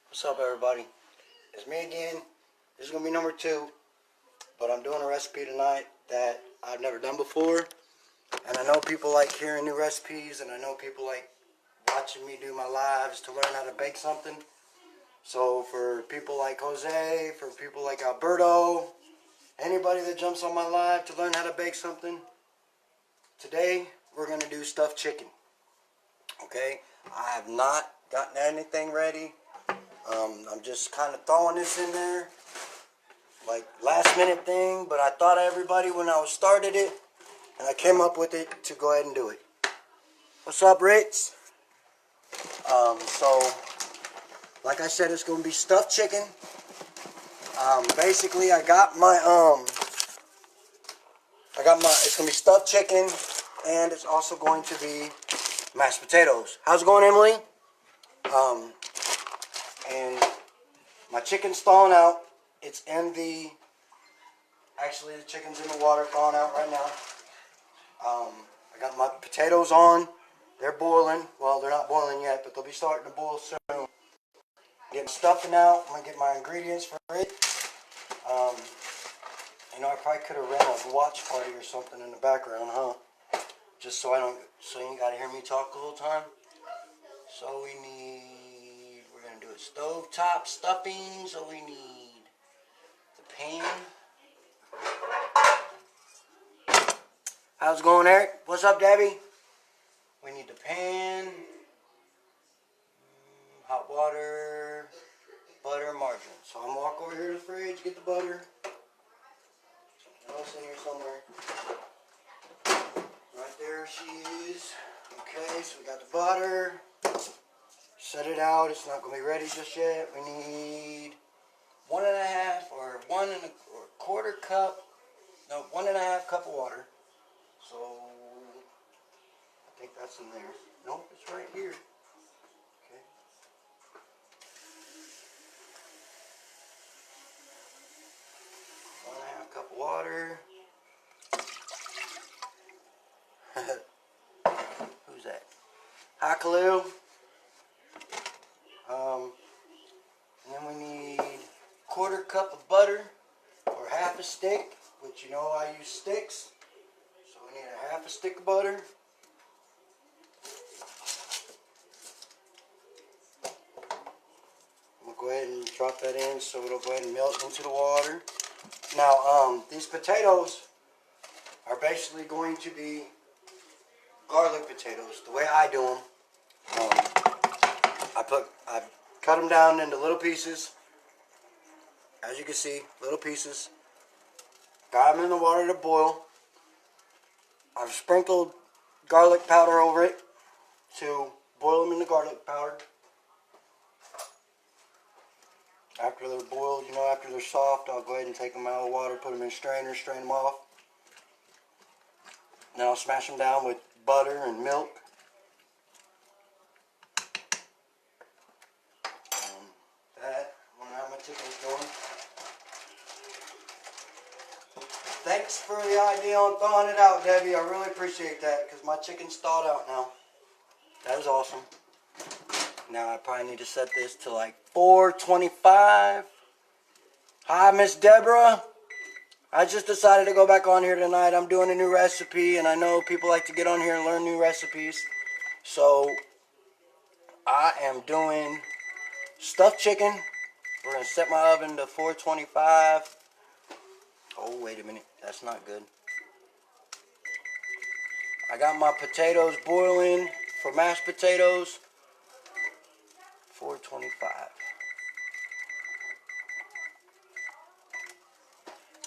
What's up, everybody? It's me again. This is going to be number 2, but I'm doing a recipe tonight that I've never done before. And I know people like hearing new recipes, and I know people like watching me do my lives to learn how to bake something. So for people like Jose, for people like Alberto, anybody that jumps on my live to learn how to bake something, today we're going to do stuffed chicken. Okay? I have not gotten anything ready. I'm just kind of throwing this in there, like last minute thing, but I thought of everybody when I started it, and I came up with it to go ahead and do it. What's up, Ritz? So, like I said, it's going to be stuffed chicken. Basically, I got my, it's going to be stuffed chicken, and it's also going to be mashed potatoes. How's it going, Emily? And my chicken's thawing out. It's in the, actually the chicken's in the water thawing out right now. I got my potatoes on. They're boiling. Well, they're not boiling yet, but they'll be starting to boil soon. Getting stuffing out. I'm going to get my ingredients for it. You know, I probably could have ran a watch party or something in the background, huh? Just so so you ain't got to hear me talk the whole time. So we're going to do it stovetop stuffing. So we need the pan. How's it going, Eric? What's up, Debbie? We need the pan, hot water, butter, margarine. So I'm going to walk over here to the fridge, get the butter. Something else in here somewhere. Right there she is. Okay, so we got the butter. Set it out. It's not going to be ready just yet. We need 1.5 or 1.25 cup. No, 1.5 cup of water. So I think that's in there. Nope, it's right here. Okay. 1.5 cup of water. Who's that? Hi, Khalil. And then we need 1/4 cup of butter or half a stick, which you know I use sticks. So we need a half a stick of butter. I'm going to go ahead and drop that in so it'll go ahead and melt into the water. Now, these potatoes are basically going to be garlic potatoes. The way I do them, I cut them down into little pieces. As you can see, little pieces. Got them in the water to boil. I've sprinkled garlic powder over it to boil them in the garlic powder. After they're boiled, you know, after they're soft, I'll go ahead and take them out of the water, put them in a strainer, strain them off. Then I'll smash them down with butter and milk. That, I wonder how my chicken's going. Thanks for the idea on thawing it out, Debbie. I really appreciate that because my chicken's thawed out now. That is awesome. Now I probably need to set this to like 425. Hi, Miss Deborah. I just decided to go back on here tonight. I'm doing a new recipe, and I know people like to get on here and learn new recipes. So I am doing stuffed chicken. We're going to set my oven to 425. Oh, wait a minute. That's not good. I got my potatoes boiling for mashed potatoes. 425.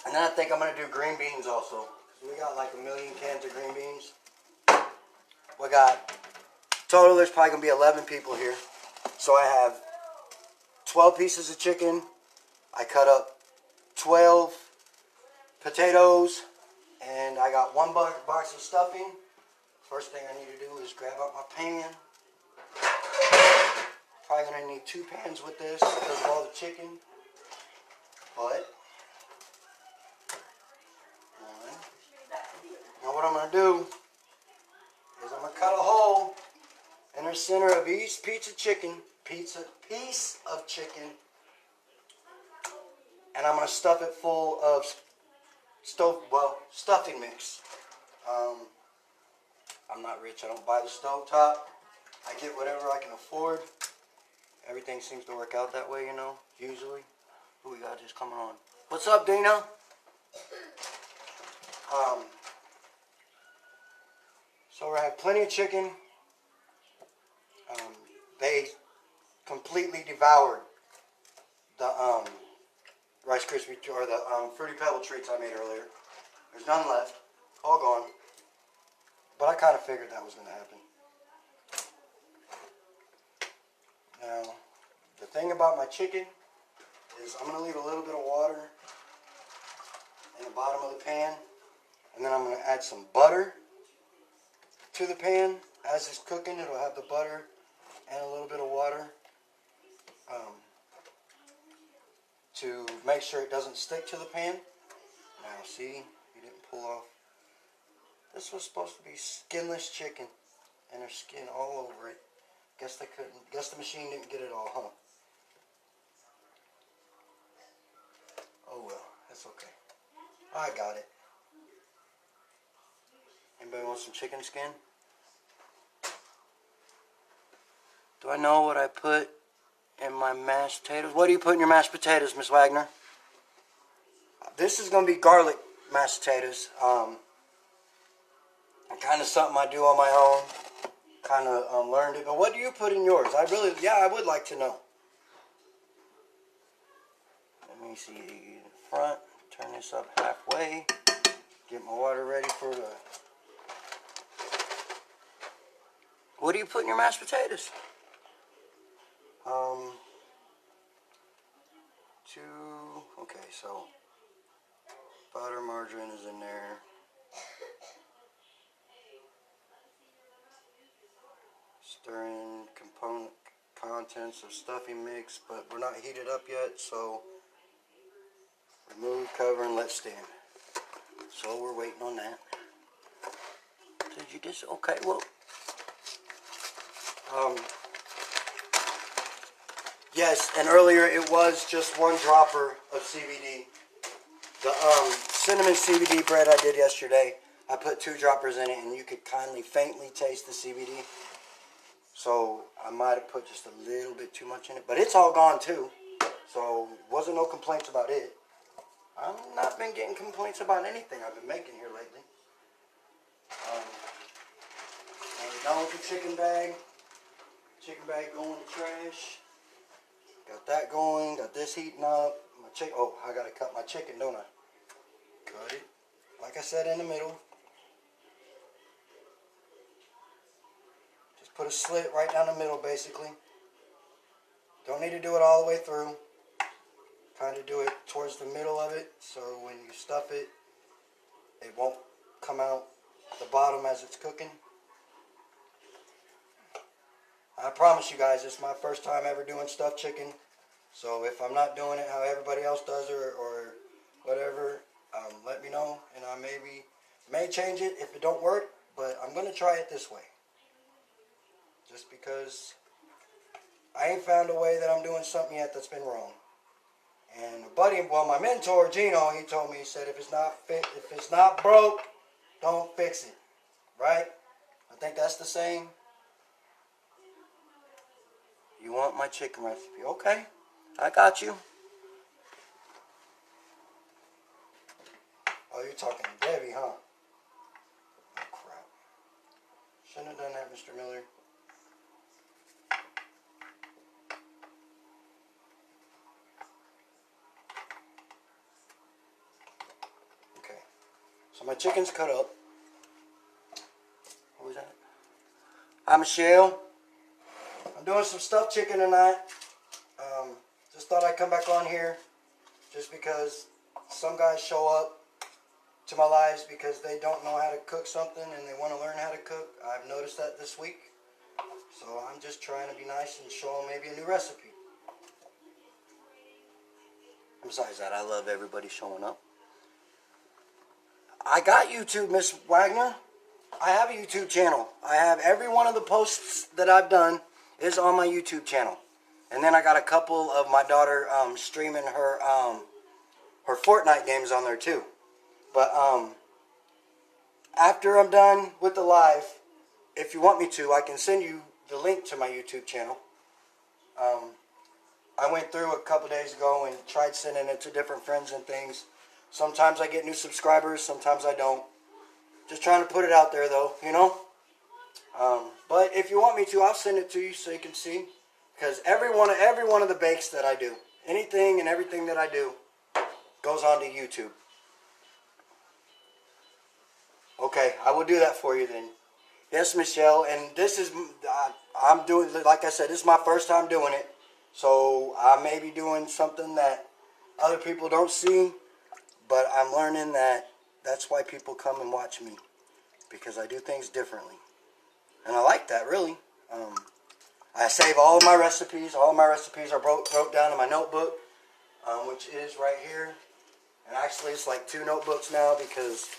And then I think I'm going to do green beans also. We got like 1 million cans of green beans. We got, total there's probably going to be 11 people here. So I have 12 pieces of chicken. I cut up 12 potatoes. And I got 1 box of stuffing. First thing I need to do is grab up my pan. Probably going to need 2 pans with this because of all the chicken. But now what I'm going to do is I'm going to cut a hole in the center of each piece of chicken piece of chicken, and I'm going to stuff it full of stuffing mix. I'm not rich. I don't buy the stovetop. I get whatever I can afford. Everything seems to work out that way, you know, usually. Who we got just coming on? What's up, Dina? So we have plenty of chicken. They completely devoured the Rice Krispie or the Fruity Pebble treats I made earlier. There's none left, all gone. But I kind of figured that was going to happen. Now, the thing about my chicken is I'm going to leave a little bit of water in the bottom of the pan, and then I'm going to add some butter to the pan. As it's cooking, it'll have the butter and a little bit of water to make sure it doesn't stick to the pan. Now, see, you didn't pull off. This was supposed to be skinless chicken, and there's skin all over it. Guess they couldn't. Guess the machine didn't get it all, huh? Oh well, that's okay. I got it. Anybody want some chicken skin? Do I know what I put in my mashed potatoes? What do you put in your mashed potatoes, Miss Wagner? This is going to be garlic mashed potatoes. Kind of something I do on my own. Kind of learned it. But what do you put in yours? I would like to know. Let me see the front. Turn this up halfway. Get my water ready for the... What do you put in your mashed potatoes? Okay, so butter, margarine is in there. Stirring component contents of stuffing mix, but we're not heated up yet, so remove, cover, and let stand. So we're waiting on that. Did you just, okay, well, yes, and earlier it was just one dropper of CBD. The cinnamon CBD bread I did yesterday, I put 2 droppers in it, and you could kindly faintly taste the CBD. So I might have put just a little bit too much in it, but it's all gone too. So wasn't no complaints about it. I've not been getting complaints about anything I've been making here lately. Done with the chicken bag. Chicken bag going in the trash. Got that going. Got this heating up. My chicken. Oh, I gotta cut my chicken, don't I? Cut it. Like I said, in the middle. Just put a slit right down the middle, basically. Don't need to do it all the way through. Kind of do it towards the middle of it, so when you stuff it, it won't come out the bottom as it's cooking. I promise you guys, it's my first time ever doing stuffed chicken. So if I'm not doing it how everybody else does it or whatever, let me know, and I may change it if it don't work, but I'm going to try it this way. Just because I ain't found a way that I'm doing something yet that's been wrong. And a buddy, well, my mentor, Gino, he told me, he said, if it's not broke, don't fix it. Right? I think that's the saying. You want my chicken recipe? Okay, I got you. Oh, you're talking to Debbie, huh? Oh, crap. Shouldn't have done that, Mr. Miller. Okay, so my chicken's cut up. What was that? Hi, Michelle. I'm doing some stuffed chicken tonight. Just thought I'd come back on here just because some guys show up to my lives because they don't know how to cook something and they want to learn how to cook. I've noticed that this week. So I'm just trying to be nice and show them maybe a new recipe. Besides that, I love everybody showing up. I got YouTube, Miss Wagner. I have a YouTube channel. I have every one of the posts that I've done is on my YouTube channel. And then I got a couple of my daughter streaming her Fortnite games on there too. But after I'm done with the live, if you want me to, I can send you the link to my YouTube channel. I went through a couple days ago and tried sending it to different friends and things. Sometimes I get new subscribers, sometimes I don't. Just trying to put it out there though, you know. But if you want me to, I'll send it to you so you can see. Because every one of the bakes that I do, anything and everything that I do, goes onto YouTube. Okay, I will do that for you then. Yes, Michelle, and this is, I'm doing, like I said, this is my first time doing it. So I may be doing something that other people don't see, but I'm learning that that's why people come and watch me, because I do things differently. And I like that, really. I save all of my recipes. All of my recipes are wrote down in my notebook, which is right here. And actually, it's like 2 notebooks now because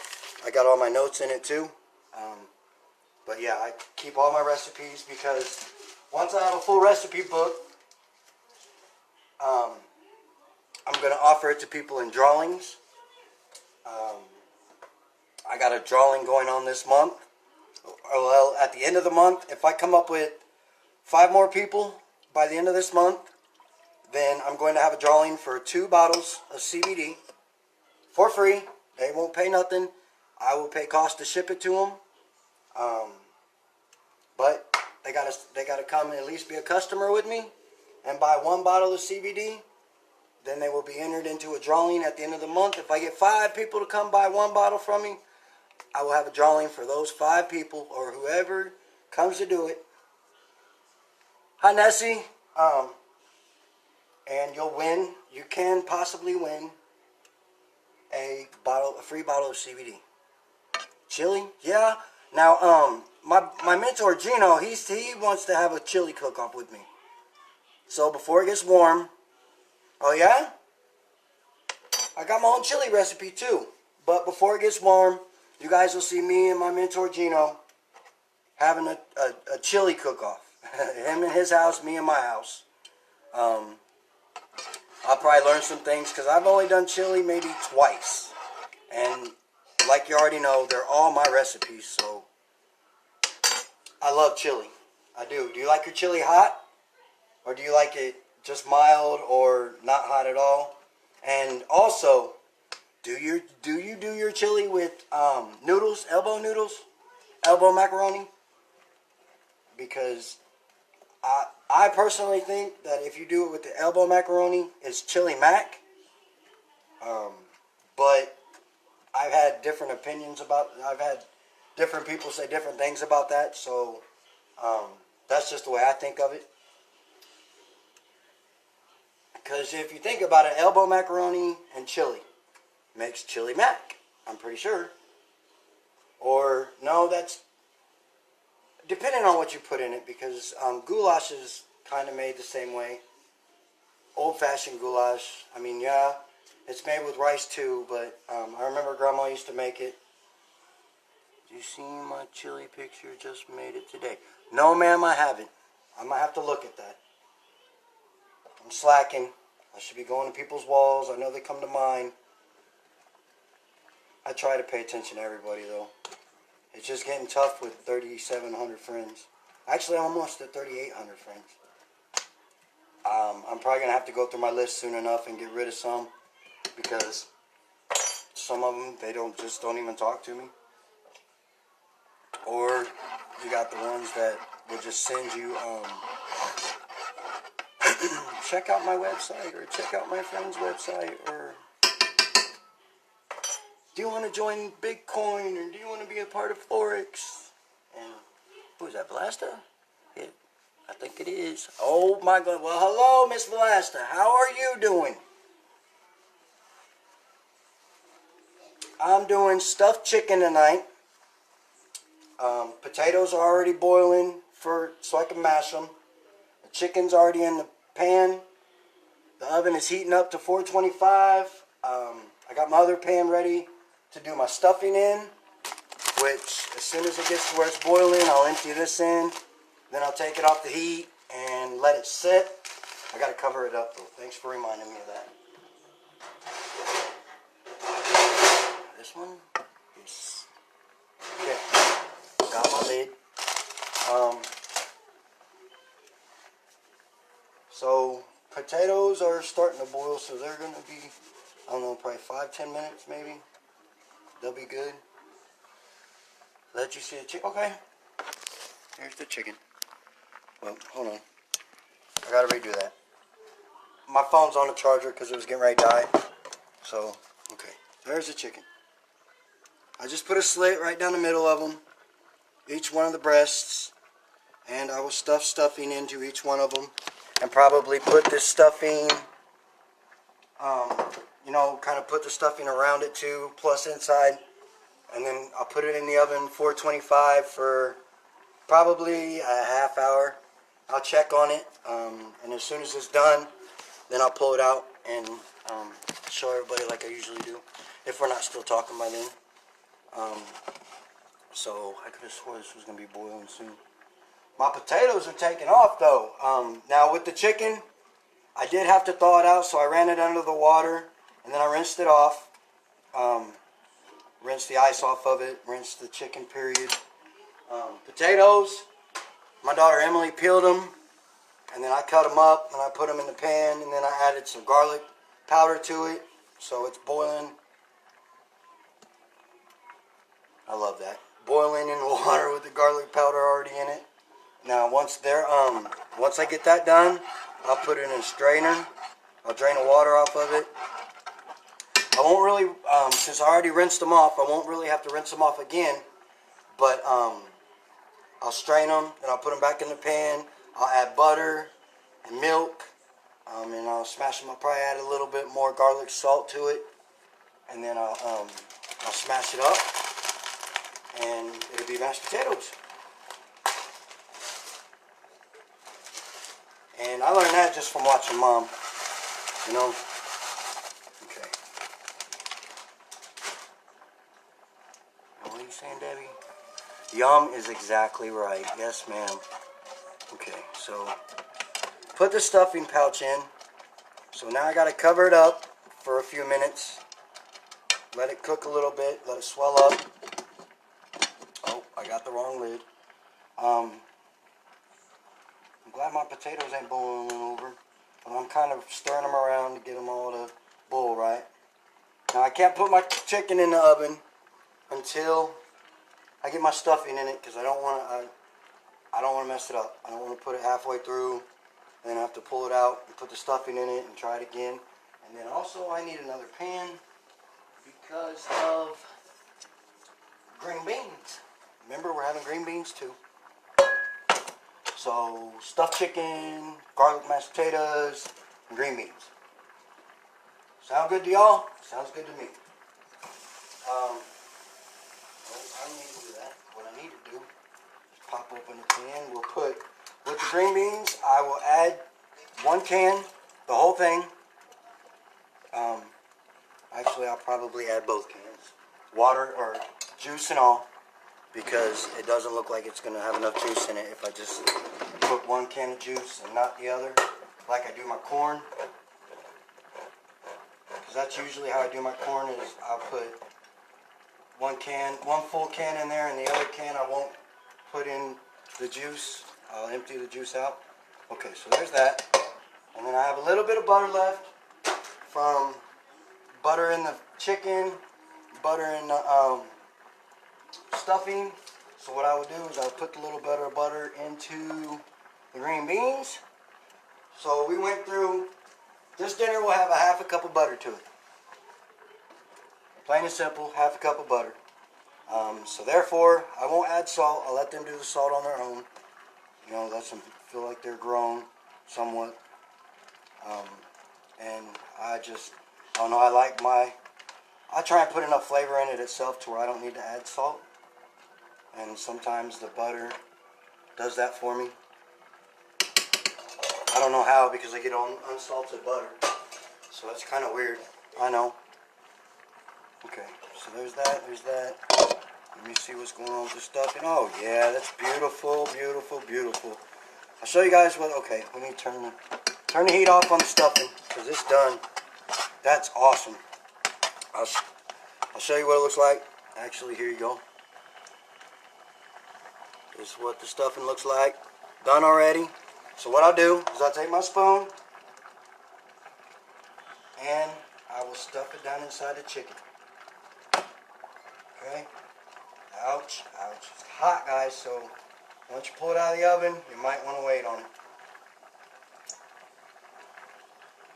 I got all my notes in it too. But yeah, I keep all my recipes because once I have a full recipe book, I'm going to offer it to people in drawings. I got a drawing going on this month. Well, at the end of the month, if I come up with 5 more people by the end of this month, then I'm going to have a drawing for 2 bottles of CBD for free. They won't pay nothing. I will pay cost to ship it to them. But they gotta come and at least be a customer with me and buy 1 bottle of CBD. Then they will be entered into a drawing at the end of the month. If I get 5 people to come buy 1 bottle from me, I will have a drawing for those 5 people or whoever comes to do it. Hi, Nessie. And you'll win. You can possibly win a free bottle of CBD. Chili? Yeah. Now, my mentor Gino, he wants to have a chili cook-off with me. So before it gets warm, oh yeah? I got my own chili recipe too. But before it gets warm, you guys will see me and my mentor Gino having a chili cook-off. Him in his house, me in my house. I'll probably learn some things because I've only done chili maybe twice. And like you already know, they're all my recipes, so I love chili. I do. Do you like your chili hot? Or do you like it just mild or not hot at all? And also, do you do your chili with noodles, elbow macaroni? Because I personally think that if you do it with the elbow macaroni, it's chili mac. But I've had different opinions about. I've had different people say different things about that. So that's just the way I think of it. Because if you think about it, elbow macaroni and chili makes chili mac. I'm pretty sure. Or no, that's depending on what you put in it. Because goulash is kind of made the same way. Old-fashioned goulash. I mean, yeah, it's made with rice too. But I remember Grandma used to make it. You see my chili picture? Just made it today. No, ma'am, I haven't. I might have to look at that. I'm slacking. I should be going to people's walls. I know they come to mine. I try to pay attention to everybody, though. It's just getting tough with 3,700 friends. Actually, almost at 3,800 friends. I'm probably going to have to go through my list soon enough and get rid of some. Because some of them, they don't even talk to me. Or you got the ones that will just send you, check out my website, or check out my friend's website, or do you want to join Bitcoin, or do you want to be a part of Forex? And who's that, Velasta? Yeah, I think it is. Oh my God. Well, hello, Miss Velasta. How are you doing? I'm doing stuffed chicken tonight. Potatoes are already boiling so I can mash them. The chicken's already in the pan. The oven is heating up to 425. I got my other pan ready to do my stuffing in, which as soon as it gets to where it's boiling, I'll empty this in. Then I'll take it off the heat and let it sit. I gotta cover it up though. Thanks for reminding me of that. This one is okay. Got my lid. So potatoes are starting to boil, so they're gonna be, I don't know, probably 5-10 minutes maybe. They'll be good. Let you see the chicken. Okay. Here's the chicken. Well, hold on. I gotta redo that. My phone's on the charger because it was getting ready to die. So, okay. There's the chicken. I just put a slit right down the middle of them. Each one of the breasts. And I will stuff stuffing into each one of them. And probably put this stuffing, you know, kind of put the stuffing around it too, plus inside. And then I'll put it in the oven 425 for probably a half hour. I'll check on it, and as soon as it's done, then I'll pull it out and show everybody like I usually do, if we're not still talking by then. So I could have swore this was going to be boiling soon. My potatoes are taking off though. Now with the chicken, I did have to thaw it out, so I ran it under the water, and then I rinsed it off. Rinsed the ice off of it, rinsed the chicken period. Potatoes, my daughter Emily peeled them, and then I cut them up, and I put them in the pan, and then I added some garlic powder to it, so it's boiling. I love that. Boiling in the water with the garlic powder already in it. Now once I get that done, I'll put it in a strainer. I'll drain the water off of it. I won't really, since I already rinsed them off, I won't really have to rinse them off again. But I'll strain them, and I'll put them back in the pan. I'll add butter and milk, and I'll smash them. I'll probably add a little bit more garlic salt to it, and then I'll smash it up, and it'll be mashed potatoes. And I learned that just from watching Mom, you know. Okay. What are you saying, Debbie? Yum is exactly right. Yes, ma'am. Okay, so put the stuffing pouch in. So now I got to cover it up for a few minutes. Let it cook a little bit. Let it swell up. Oh, I got the wrong lid. I'm glad my potatoes ain't boiling over. But I'm kind of stirring them around to get them all to boil right. Now I can't put my chicken in the oven until I get my stuffing in it, because I don't want to mess it up. I don't want to put it halfway through and then have to pull it out and put the stuffing in it and try it again. And then also I need another pan because of green beans. Remember, we're having green beans too. So stuffed chicken, garlic mashed potatoes, and green beans. Sound good to y'all? Sounds good to me. I don't need to do that. What I need to do is pop open the pan. We'll put, with the green beans, I will add 1 can, the whole thing. Actually, I'll probably add both cans. Water or juice and all, because it doesn't look like it's going to have enough juice in it if I just put 1 can of juice and not the other, like I do my corn. Because that's usually how I do my corn, is I'll put 1 full can in there, and the other can I won't put in the juice. I'll empty the juice out. Okay, so there's that. And then I have a little bit of butter left from butter in the chicken, butter in the stuffing. So what I would do is I'll put a little bit of butter into the green beans. So we went through, this dinner will have a half a cup of butter to it. Plain and simple, half a cup of butter. So therefore, I won't add salt. I'll let them do the salt on their own. You know, let them feel like they're grown somewhat. And I don't know, I try and put enough flavor in it itself to where I don't need to add salt. And sometimes the butter does that for me. I don't know how, because I get on unsalted butter. So that's kind of weird. I know. Okay, so there's that. Let me see what's going on with the stuffing. Oh yeah, that's beautiful, beautiful, beautiful. I'll show you guys what, okay, let me turn the turn the heat off on the stuffing because it's done. That's awesome. I'll show you what it looks like. Actually, here you go. This is what the stuffing looks like. Done already. So what I'll do is I'll take my spoon and I will stuff it down inside the chicken. Okay? Ouch, ouch. It's hot, guys, so once you pull it out of the oven, you might want to wait on it.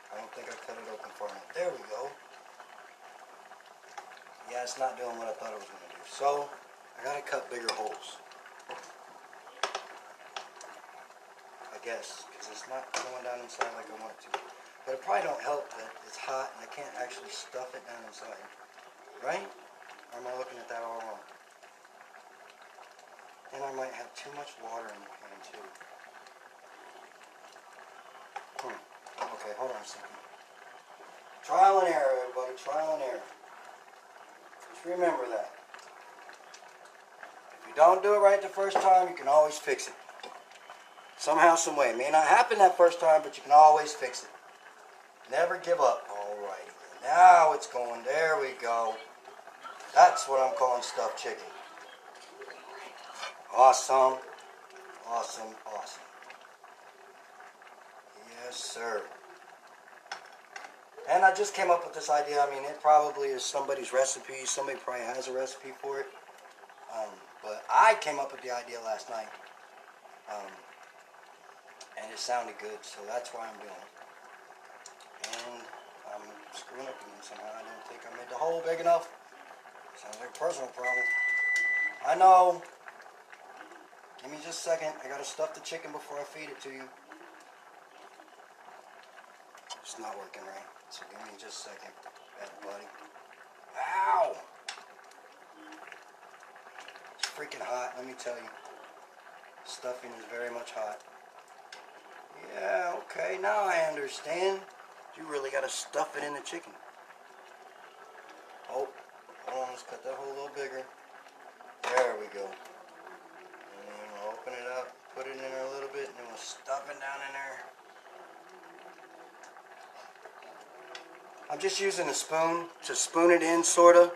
I don't think I cut it open far enough. There we go. Yeah, it's not doing what I thought it was going to do. So, I got to cut bigger holes. I guess, because it's not going down inside like I want it to. But it probably don't help that it's hot and I can't actually stuff it down inside. Right? Or am I looking at that all wrong? And I might have too much water in the pan too. Okay, hold on a second. Trial and error, everybody. Trial and error. Just remember that. If you don't do it right the first time, you can always fix it. Somehow, some way. It may not happen that first time, but you can always fix it. Never give up. Alrighty. Now it's going. There we go. That's what I'm calling stuffed chicken. Awesome. Awesome. Awesome. Yes, sir. And I just came up with this idea. I mean, it probably is somebody's recipe. Somebody probably has a recipe for it. But I came up with the idea last night. And it sounded good, so that's why I'm doing it. And I'm screwing up again somehow. I didn't think I made the hole big enough. Sounds like a personal problem. I know. Give me just a second. I gotta stuff the chicken before I feed it to you. It's not working right. So give me just a second, bad buddy. Ow! It's freaking hot, let me tell you. Stuffing is very much hot. Yeah, okay, now I understand. You really gotta stuff it in the chicken. Oh, hold on, let's cut that hole a little bigger. There we go. And then we'll open it up, put it in there a little bit, and then we'll stuff it down in there. I'm just using a spoon to spoon it in, sorta,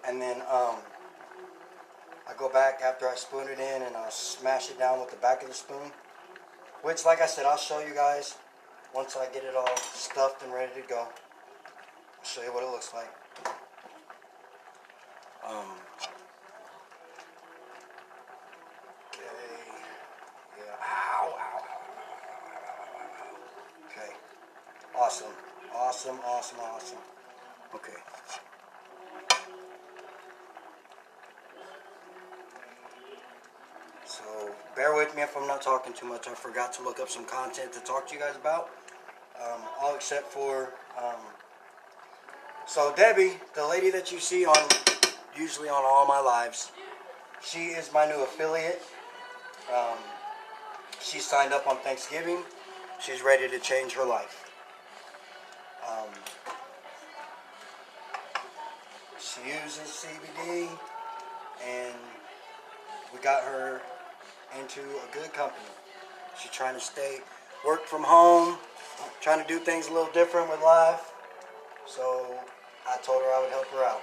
and then I go back after I spoon it in and I'll smash it down with the back of the spoon. Which, like I said, I'll show you guys once I get it all stuffed and ready to go. I'll show you what it looks like. Okay. Yeah. Ow, ow, ow, ow. Okay. Awesome. Awesome, awesome, awesome. Okay. So, bear with me if I'm not talking too much. I forgot to look up some content to talk to you guys about. All except for, so Debbie, the lady that you see on, usually on all my lives, she is my new affiliate. She signed up on Thanksgiving. She's ready to change her life. She uses CBD, and we got her into a good company. She's trying to work from home, trying to do things a little different with life. So I told her I would help her out.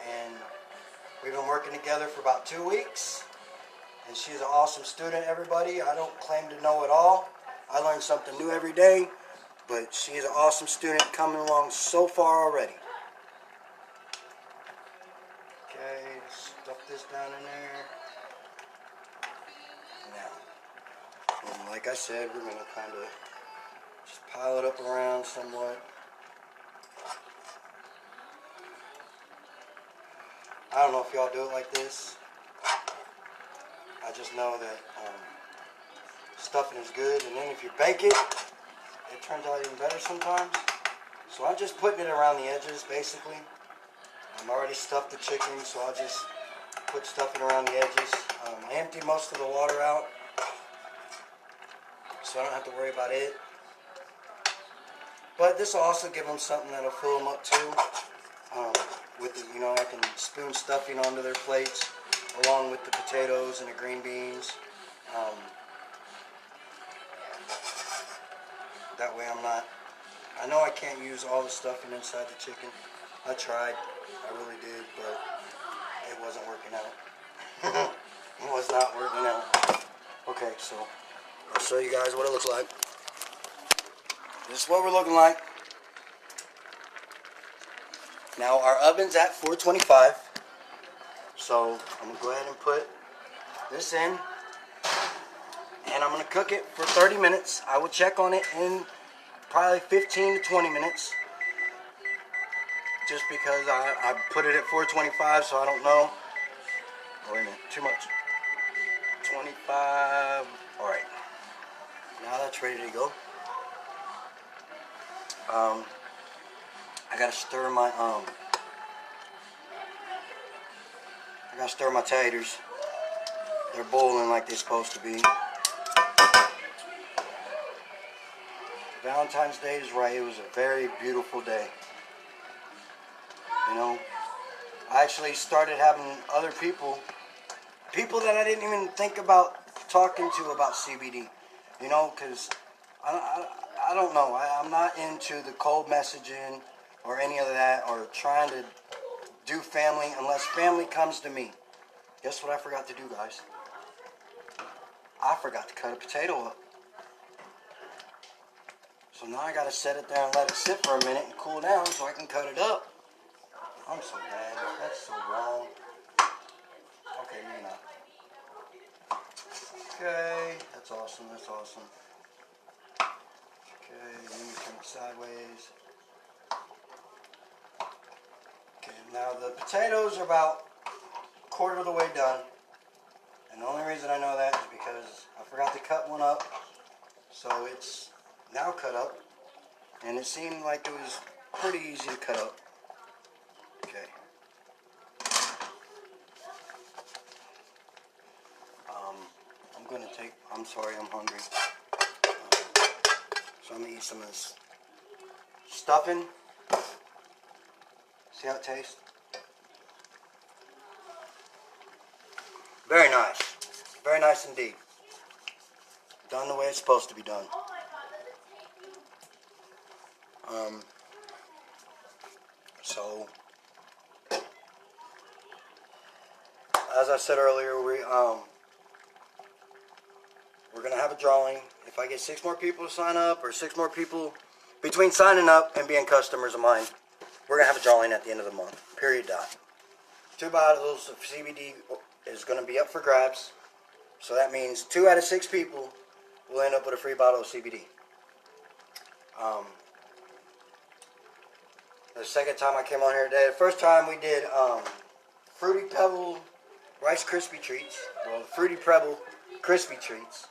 And we've been working together for about 2 weeks. And she's an awesome student, everybody. I don't claim to know it all. I learn something new every day. But she is an awesome student, coming along so far already. Okay, stuff this down in there. Now, and like I said, we're going to kind of just pile it up around somewhat. I don't know if y'all do it like this. I just know that stuffing is good, and then if you bake it, it turns out even better sometimes. So I'm just putting it around the edges, basically. I'm already stuffed the chicken, so I'll just put stuffing around the edges. I emptied most of the water out, so I don't have to worry about it. But this will also give them something that'll fill them up too. With the, I can spoon stuffing onto their plates, along with the potatoes and the green beans. That way I'm not, I know I can't use all the stuffing inside the chicken. I tried, I really did, but it wasn't working out. It was not working out. Okay, so I'll show you guys what it looks like. This is what we're looking like. Now our oven's at 425. So I'm going to go ahead and put this in. And I'm going to cook it for 30 minutes. I will check on it in probably 15 to 20 minutes. Just because I put it at 425, so I don't know. Oh, wait a minute, too much. 25. Alright. Now that's ready to go. I gotta stir my taters. They're boiling like they're supposed to be. Valentine's Day is right. It was a very beautiful day. You know, I actually started having other people that I didn't even think about talking to about CBD. You know, because I don't know. I'm not into the cold messaging or any of that, or trying to do family unless family comes to me. Guess what I forgot to do, guys? I forgot to cut a potato up. So now I gotta set it there and let it sit for a minute and cool down so I can cut it up. I'm so bad. That's so wrong. Okay, maybe not. Okay, that's awesome. That's awesome. Okay, let me turn it sideways. Okay, now the potatoes are about a quarter of the way done. And the only reason I know that is because I forgot to cut one up. So it's now cut up. And it seemed like it was pretty easy to cut up. Okay. I'm sorry, I'm hungry. So I'm going to eat some of this stuffing. See how it tastes? Very nice. Very nice indeed. Done the way it's supposed to be done. So, as I said earlier, we're going to have a drawing. If I get 6 more people to sign up, or 6 more people between signing up and being customers of mine, we're going to have a drawing at the end of the month. Period. Dot. 2 bottles of CBD is going to be up for grabs. So that means 2 out of 6 people will end up with a free bottle of CBD. The second time I came on here today, the first time we did Fruity Pebble Rice Krispie Treats. Well, Fruity Pebble Crispy Treats.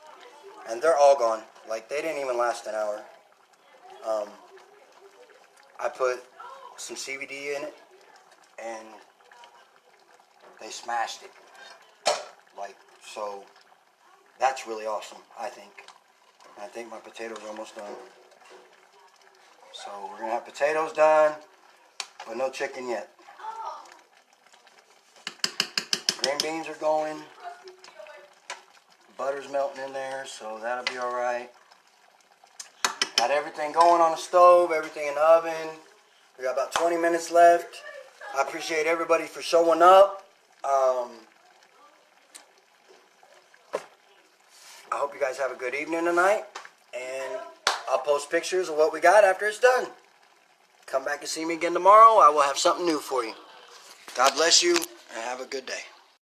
And they're all gone. Like, they didn't even last an hour. I put some CBD in it, and they smashed it. Like, so that's really awesome, I think. And I think my potatoes are almost done. So we're going to have potatoes done, but no chicken yet. Green beans are going. Butter's melting in there, so that'll be alright. Got everything going on the stove, everything in the oven. We got about 20 minutes left. I appreciate everybody for showing up. I hope you guys have a good evening tonight. And I'll post pictures of what we got after it's done. Come back and see me again tomorrow. I will have something new for you. God bless you, and have a good day.